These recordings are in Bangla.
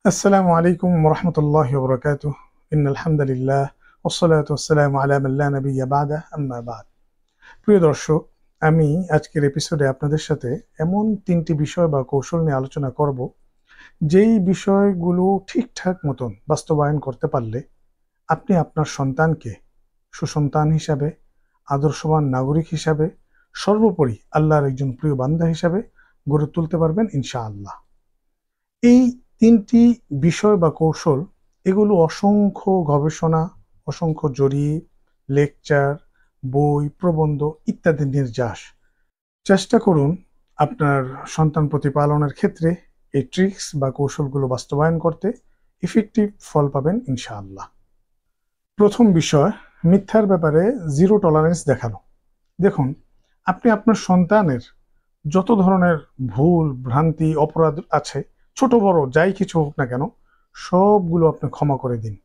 আসসালামু আলাইকুম ওরহমতুল্লাহি ওবরাকাতুহ। ইন্নাল হামদুলিল্লাহ ওয়াসসালাতু ওয়াসসালামু আলা মান লা নাবিয়্যা বা'দা আম্মা বা'দ। প্রিয় দর্শক, আমি আজকের এপিসোডে আপনাদের সাথে এমন তিনটি বিষয় বা কৌশল নিয়ে আলোচনা করব, যেই বিষয়গুলো ঠিকঠাক মতন বাস্তবায়ন করতে পারলে আপনি আপনার সন্তানকে সুসন্তান হিসাবে, আদর্শবান নাগরিক হিসাবে, সর্বোপরি আল্লাহর একজন প্রিয় বান্দা হিসাবে গড়ে তুলতে পারবেন ইনশাআল্লাহ। এই তিনটি বিষয় বা কৌশল, এগুলো অসংখ্য গবেষণা, অসংখ্য জরিপ, লেকচার, বই, প্রবন্ধ ইত্যাদি নির্যাস। চেষ্টা করুন আপনার সন্তান প্রতিপালনের ক্ষেত্রে এই ট্রিক্স বা কৌশলগুলো বাস্তবায়ন করতে। ইফেক্টিভ ফল পাবেন ইনশাআল্লাহ। প্রথম বিষয়, মিথ্যার ব্যাপারে জিরো টলারেন্স দেখানো। দেখুন, আপনি আপনার সন্তানের যত ধরনের ভুল, ভ্রান্তি, অপরাধ আছে, ছোট বড় যাই কিছু হোক না কেন, সবগুলো আপনি ক্ষমা করে দিন।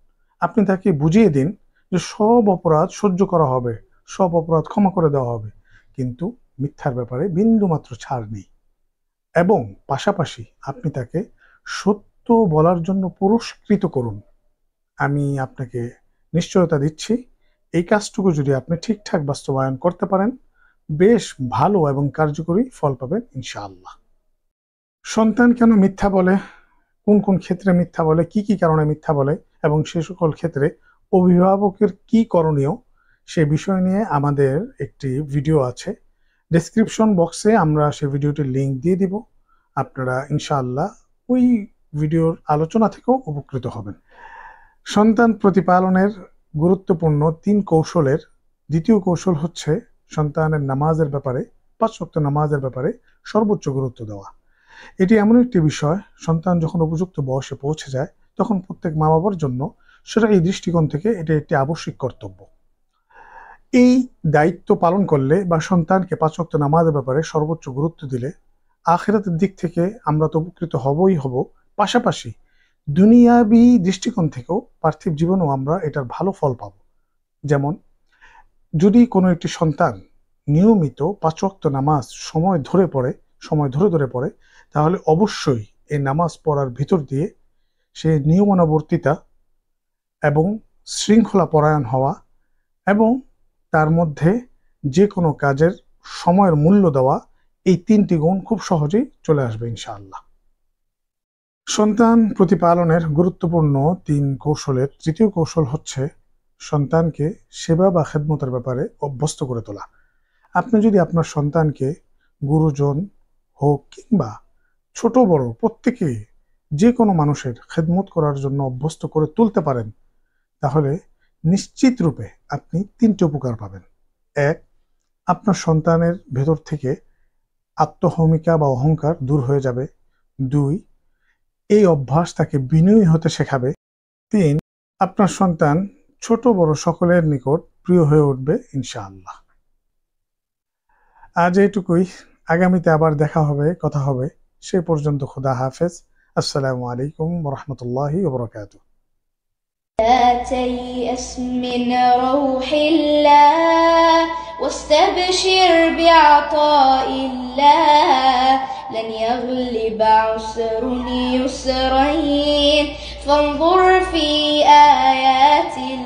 আপনি তাকে বুঝিয়ে দিন যে সব অপরাধ সহ্য করা হবে, সব অপরাধ ক্ষমা করে দেওয়া হবে, কিন্তু মিথ্যার ব্যাপারে বিন্দুমাত্র ছাড় নেই। এবং পাশাপাশি আপনি তাকে সত্য বলার জন্য পুরস্কৃত করুন। আমি আপনাকে নিশ্চয়তা দিচ্ছি, এই কাজটুকু যদি আপনি ঠিকঠাক বাস্তবায়ন করতে পারেন, বেশ ভালো এবং কার্যকরী ফল পাবেন ইনশাআল্লাহ। সন্তান কেন মিথ্যা বলে, কোন কোন ক্ষেত্রে মিথ্যা বলে, কি কি কারণে মিথ্যা বলে, এবং সে সকল ক্ষেত্রে অভিভাবকের কি করণীয়, সে বিষয় নিয়ে আমাদের একটি ভিডিও আছে। ডেসক্রিপশন বক্সে আমরা সেই ভিডিওটির লিঙ্ক দিয়ে দিব। আপনারা ইনশাআল্লাহ ওই ভিডিওর আলোচনা থেকেও উপকৃত হবেন। সন্তান প্রতিপালনের গুরুত্বপূর্ণ ৩ কৌশলের দ্বিতীয় কৌশল হচ্ছে সন্তানের নামাজের ব্যাপারে, ৫ ওয়াক্ত নামাজের ব্যাপারে সর্বোচ্চ গুরুত্ব দেওয়া। এটি এমন একটি বিষয়, সন্তান যখন উপযুক্ত বয়সে পৌঁছে যায় তখন প্রত্যেক মা বাবার জন্য সেটা এই দৃষ্টিকোণ থেকে এটি একটি আবশ্যিক কর্তব্য। এই দায়িত্ব পালন করলে বা সন্তানকে ৫ ওয়াক্ত নামাজের ব্যাপারে সর্বোচ্চ গুরুত্ব দিলে আখিরাতের দিক থেকে আমরা তো উপকৃত হবই হব, পাশাপাশি দুনিয়াবি দৃষ্টিকোণ থেকেও পার্থিব জীবনেও আমরা এটার ভালো ফল পাব। যেমন, যদি কোনো একটি সন্তান নিয়মিত ৫ ওয়াক্ত নামাজ সময় ধরে পড়ে, তাহলে অবশ্যই এই নামাজ পড়ার ভিতর দিয়ে সে নিয়মানুবর্তিতা এবং শৃঙ্খলা পরায়ণ হওয়া এবং তার মধ্যে যে কোনো কাজের সময়ের মূল্য দেওয়া, এই ৩টি গুণ খুব সহজেই চলে আসবে ইনশাআল্লাহ। সন্তান প্রতিপালনের গুরুত্বপূর্ণ ৩ কৌশলের তৃতীয় কৌশল হচ্ছে সন্তানকে সেবা বা খেদমতের ব্যাপারে অভ্যস্ত করে তোলা। আপনি যদি আপনার সন্তানকে গুরুজন হোক কিংবা ছোট বড় প্রত্যেকে যে কোনো মানুষের খেদমত করার জন্য অভ্যস্ত করে তুলতে পারেন, তাহলে নিশ্চিত রূপে আপনি ৩টি উপকার পাবেন। ১, আপনার সন্তানের ভেতর থেকে আত্মহমিকা বা অহংকার দূর হয়ে যাবে। ২, এই অভ্যাস তাকে বিনয়ী হতে শেখাবে। ৩, আপনার সন্তান ছোট বড় সকলের নিকট প্রিয় হয়ে উঠবে ইনশাআল্লাহ। আজ এইটুকুই, আগামীতে আবার দেখা হবে, কথা হবে। সে পর্যন্ত খোদা হাফেজ। আসসালামু আলাইকুম ওরহমতুল্লাহি ওবরাকাতুহ। لا تيأس من روح الله واستبشر بعطاء الله لن يغلب عسر يسرين فانظر في آيات الله